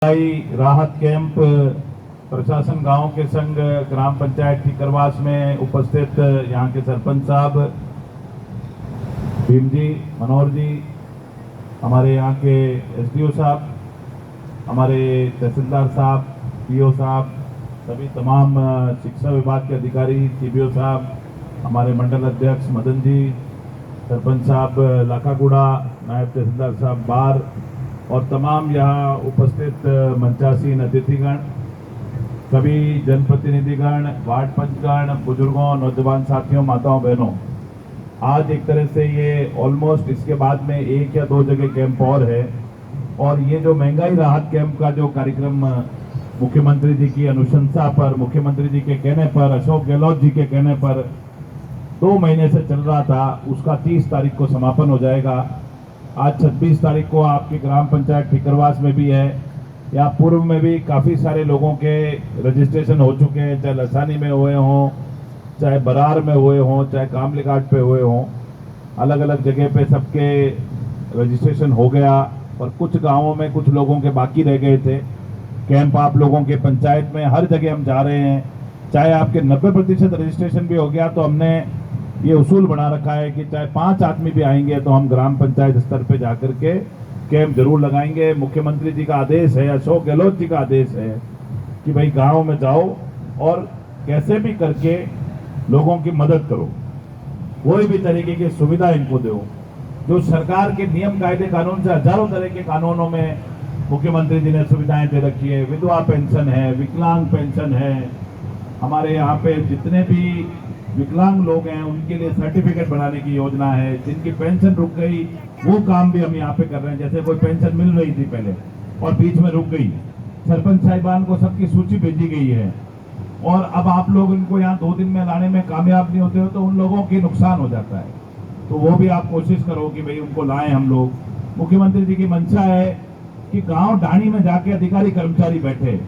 राहत कैंप प्रशासन गांव के संग ग्राम पंचायत ठीकरवास में उपस्थित यहां के सरपंच साहब भीम जी, मनोहर जी, हमारे यहां के एसडीओ साहब, हमारे तहसीलदार साहब, पीओ साहब, सभी तमाम शिक्षा विभाग के अधिकारी, सीबीओ साहब, हमारे मंडल अध्यक्ष मदन जी, सरपंच साहब लाखागुड़ा, नायब तहसीलदार साहब बार और तमाम यहाँ उपस्थित मंचासीन अतिथिगण, सभी जनप्रतिनिधिगण, वार्ड पंचगण, बुजुर्गों, नौजवान साथियों, माताओं, बहनों, आज एक तरह से ये ऑलमोस्ट इसके बाद में एक या दो जगह कैंप और है। और ये जो महंगाई राहत कैंप का जो कार्यक्रम मुख्यमंत्री जी की अनुशंसा पर, मुख्यमंत्री जी के कहने पर, अशोक गहलोत जी के कहने पर 2 महीने से चल रहा था, उसका 30 तारीख को समापन हो जाएगा। आज 26 तारीख को आपके ग्राम पंचायत ठीकरवास में भी है, या पूर्व में भी काफ़ी सारे लोगों के रजिस्ट्रेशन हो चुके हैं, चाहे लसानी में हुए हों, चाहे बरार में हुए हों, चाहे कामली घाट पे हुए हों, अलग अलग जगह पे सबके रजिस्ट्रेशन हो गया। और कुछ गांवों में कुछ लोगों के बाकी रह गए थे। कैंप आप लोगों के पंचायत में हर जगह हम जा रहे हैं, चाहे आपके 90% रजिस्ट्रेशन भी हो गया तो हमने ये उसूल बना रखा है कि चाहे 5 आदमी भी आएंगे तो हम ग्राम पंचायत स्तर पे जाकर के कैंप जरूर लगाएंगे। मुख्यमंत्री जी का आदेश है, अशोक गहलोत जी का आदेश है कि भाई गांव में जाओ और कैसे भी करके लोगों की मदद करो, कोई भी तरीके की सुविधा इनको दो। जो सरकार के नियम कायदे कानून से हजारों तरह के कानूनों में मुख्यमंत्री जी ने सुविधाएं दे रखी है, विधवा पेंशन है, विकलांग पेंशन है, हमारे यहाँ पे जितने भी विकलांग लोग हैं उनके लिए सर्टिफिकेट बनाने की योजना है, जिनकी पेंशन रुक गई वो काम भी हम यहाँ पे कर रहे हैं। जैसे कोई पेंशन मिल रही थी पहले और बीच में रुक गई, सरपंच साहिबान को सबकी सूची भेजी गई है और अब आप लोग इनको यहाँ 2 दिन में लाने में कामयाब नहीं होते हो तो उन लोगों की नुकसान हो जाता है। तो वो भी आप कोशिश करो कि भाई उनको लाएं हम लोग। मुख्यमंत्री जी की मंशा है कि गाँव ढाणी में जाके अधिकारी कर्मचारी बैठे।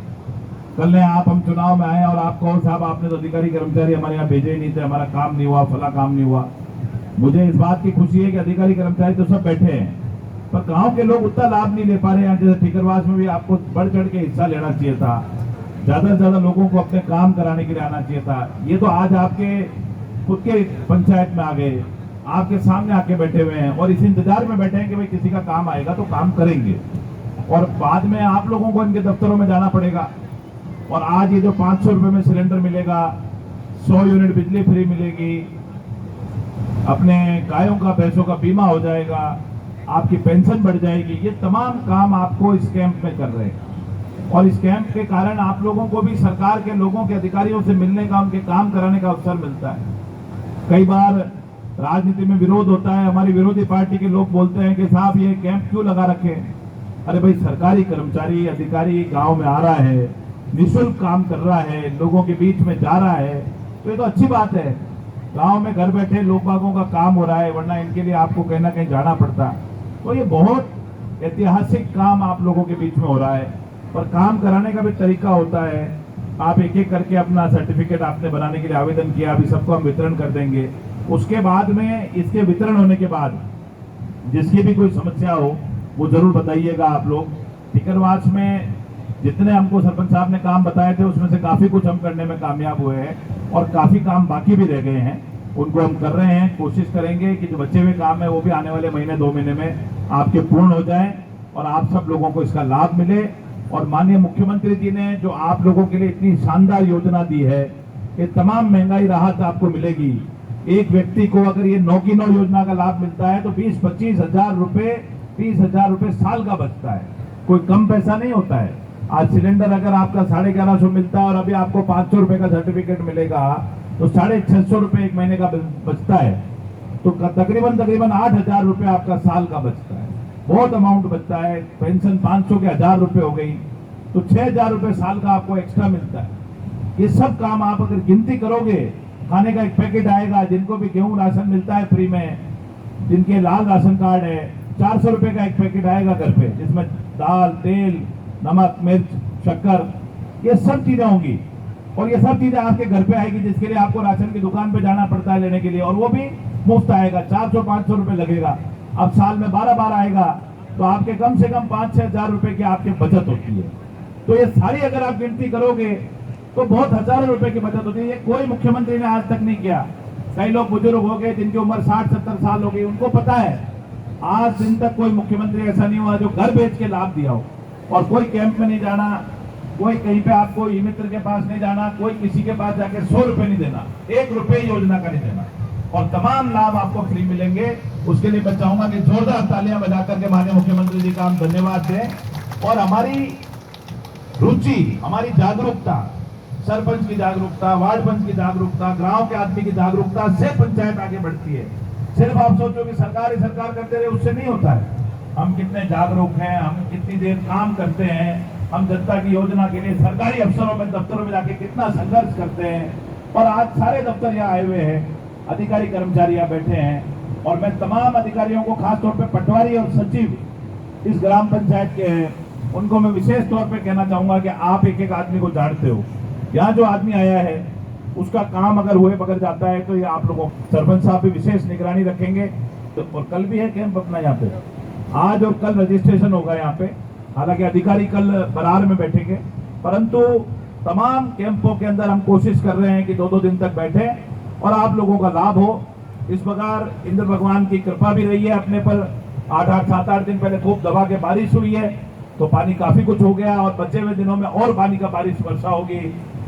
कल ने आप हम चुनाव में आए और आप कहो साहब आपने तो अधिकारी कर्मचारी हमारे यहाँ भेजे ही नहीं थे, हमारा काम नहीं हुआ, फला काम नहीं हुआ। मुझे इस बात की खुशी है कि अधिकारी कर्मचारी तो सब बैठे हैं, पर गांव के लोग उतना लाभ नहीं ले पा रहे हैं। जैसे ठीकरवास में भी आपको बढ़ चढ़ के हिस्सा लेना चाहिए था, ज्यादा से ज्यादा लोगों को अपने काम कराने के लिए आना चाहिए था। ये तो आज आपके खुद के पंचायत में आ गए, आपके सामने आके बैठे हुए हैं और इस इंतजार में बैठे हैं कि भाई किसी का काम आएगा तो काम करेंगे, और बाद में आप लोगों को इनके दफ्तरों में जाना पड़ेगा। और आज ये जो 500 रुपए में सिलेंडर मिलेगा, 100 यूनिट बिजली फ्री मिलेगी, अपने गायों का भैंसों का बीमा हो जाएगा, आपकी पेंशन बढ़ जाएगी, ये तमाम काम आपको इस कैंप में कर रहे हैं। और इस कैंप के कारण आप लोगों को भी सरकार के लोगों के अधिकारियों से मिलने का, उनके काम कराने का अवसर मिलता है। कई बार राजनीति में विरोध होता है, हमारी विरोधी पार्टी के लोग बोलते हैं कि साहब ये कैंप क्यों लगा रखे। अरे भाई, सरकारी कर्मचारी अधिकारी गाँव में आ रहा है, निःशुल्क काम कर रहा है, लोगों के बीच में जा रहा है, तो ये तो अच्छी बात है। गांव में घर बैठे लोग बागों का काम हो रहा है, वरना इनके लिए आपको कहीं ना कहीं जाना पड़ता। तो ये बहुत ऐतिहासिक काम आप लोगों के बीच में हो रहा है, पर काम कराने का भी तरीका होता है। आप एक एक करके अपना सर्टिफिकेट आपने बनाने के लिए आवेदन किया, अभी सबको हम वितरण कर देंगे। उसके बाद में, इसके वितरण होने के बाद जिसकी भी कोई समस्या हो वो जरूर बताइएगा। आप लोग ठीकरवास में जितने हमको सरपंच साहब ने काम बताए थे उसमें से काफी कुछ हम करने में कामयाब हुए हैं और काफी काम बाकी भी रह गए हैं, उनको हम कर रहे हैं। कोशिश करेंगे कि जो बचे हुए काम है वो भी आने वाले महीने 2 महीने में आपके पूर्ण हो जाए और आप सब लोगों को इसका लाभ मिले। और माननीय मुख्यमंत्री जी ने जो आप लोगों के लिए इतनी शानदार योजना दी है कि तमाम महंगाई राहत आपको मिलेगी। एक व्यक्ति को अगर ये 9 की 9 योजना का लाभ मिलता है तो 20-25 हजार रुपए, 30 हजार रुपए साल का बचता है। कोई कम पैसा नहीं होता है। आज सिलेंडर अगर आपका 1150 मिलता है और अभी आपको 500 रुपए का सर्टिफिकेट मिलेगा तो 650 रुपए एक महीने का बचता है, तो तकरीबन 8,000 रुपए आपका साल का बचता है। बहुत अमाउंट बचता है। पेंशन 500 के 1000 रुपए हो गई तो 6,000 रुपए साल का आपको एक्स्ट्रा मिलता है। ये सब काम आप अगर गिनती करोगे, खाने का एक पैकेट आएगा, जिनको भी गेहूं राशन मिलता है फ्री में, जिनके लाल राशन कार्ड है, 400 रुपए का एक पैकेट आएगा घर पे, जिसमें दाल, तेल, नमक, मिर्च, शक्कर, ये सब चीजें होंगी। और ये सब चीजें आपके घर पे आएगी, जिसके लिए आपको राशन की दुकान पे जाना पड़ता है लेने के लिए, और वो भी मुफ्त आएगा। 400-500 रुपए लगेगा। अब साल में 12 बार आएगा तो आपके कम से कम 5-6 हजार रुपए की आपकी बचत होती है। तो ये सारी अगर आप गिनती करोगे तो बहुत हजारों रुपए की बचत होती है। ये कोई मुख्यमंत्री ने आज तक नहीं किया। कई लोग बुजुर्ग हो गए जिनकी उम्र 60-70 साल हो गई, उनको पता है। आज दिन तक कोई मुख्यमंत्री ऐसा नहीं हुआ जो घर बेच के लाभ दिया हो। और कोई कैंप में नहीं जाना, कोई कहीं पे आपको ई मित्र के पास नहीं जाना, कोई किसी के पास जाके 100 रुपए नहीं देना, 1 रुपए योजना का नहीं देना, और तमाम लाभ आपको फ्री मिलेंगे। उसके लिए मैं चाहूंगा कि जोरदार तालियां बजा करके माननीय मुख्यमंत्री जी का हम धन्यवाद दें। और हमारी रुचि, हमारी जागरूकता, सरपंच की जागरूकता, वार्ड पंच की जागरूकता, गांव के आदमी की जागरूकता से पंचायत आगे बढ़ती है। सिर्फ आप सोचो कि सरकार ही सरकार करते रहे, उससे नहीं होता है। हम कितने जागरूक हैं, हम कितनी देर काम करते हैं, हम जनता की योजना के लिए सरकारी अफसरों में, दफ्तरों में जाके कितना संघर्ष करते हैं। और आज सारे दफ्तर यहाँ आए हुए हैं, अधिकारी कर्मचारी यहाँ बैठे हैं, और मैं तमाम अधिकारियों को, खासतौर पर पटवारी और सचिव इस ग्राम पंचायत के हैं, उनको मैं विशेष तौर पे कहना चाहूंगा कि आप एक एक आदमी को जानते हो। यहाँ जो आदमी आया है उसका काम अगर हुए बगैर जाता है तो ये आप लोगों, सरपंच साहब भी विशेष निगरानी रखेंगे। तो और कल भी है कैंप अपना यहाँ पे, आज और कल रजिस्ट्रेशन होगा यहाँ पे। हालांकि अधिकारी कल बरार में बैठेंगे, परंतु तमाम कैंपों के अंदर हम कोशिश कर रहे हैं कि 2-2 दिन तक बैठे और आप लोगों का लाभ हो। इस प्रकार इंद्र भगवान की कृपा भी रही है अपने पर। 7-8 दिन पहले खूब दबा के बारिश हुई है तो पानी काफी कुछ हो गया, और बचे हुए दिनों में और पानी का बारिश वर्षा होगी,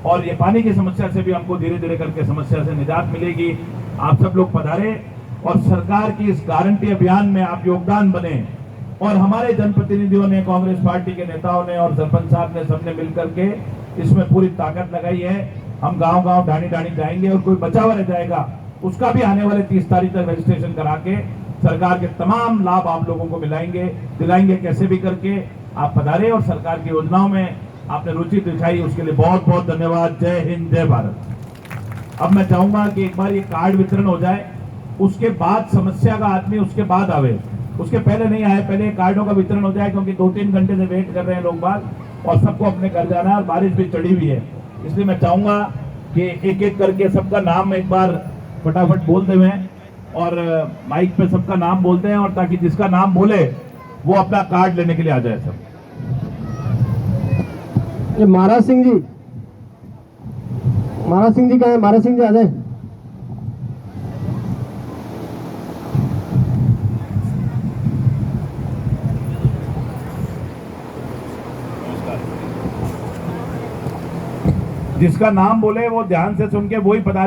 और ये पानी की समस्या से भी हमको धीरे धीरे करके समस्या से निजात मिलेगी। आप सब लोग पधारे और सरकार की इस गारंटी अभियान में आप योगदान बने। और हमारे जनप्रतिनिधियों ने, कांग्रेस पार्टी के नेताओं ने और सरपंच साहब ने, सबने मिलकर के इसमें पूरी ताकत लगाई है। हम गांव गांव ढाणी ढाणी जाएंगे, और कोई बचा हुआ रह जाएगा उसका भी आने वाले 30 तारीख तक रजिस्ट्रेशन करा के सरकार के तमाम लाभ आप लोगों को दिलाएंगे। कैसे भी करके आप पधारे और सरकार की योजनाओं में आपने रुचि दिखाई, उसके लिए बहुत बहुत धन्यवाद। जय हिंद, जय भारत। अब मैं चाहूंगा कि एक बार ये कार्ड वितरण हो जाए, उसके बाद समस्या का आदमी उसके बाद आवे, उसके पहले नहीं आए। पहले कार्डों का वितरण हो जाए, क्योंकि 2-3 घंटे से वेट कर रहे हैं लोग बाग, और सबको अपने घर जाना है और बारिश भी चढ़ी हुई है। इसलिए मैं चाहूंगा कि एक एक करके सबका नाम एक बार फटाफट बोलते हुए और माइक पे सबका नाम बोलते हैं, और ताकि जिसका नाम बोले वो अपना कार्ड लेने के लिए आ जाए। सब ये महाराज सिंह जी कहाँ है? महाराज सिंह जी आ जाए। जिसका नाम बोले वो ध्यान से सुन के वही पधारे।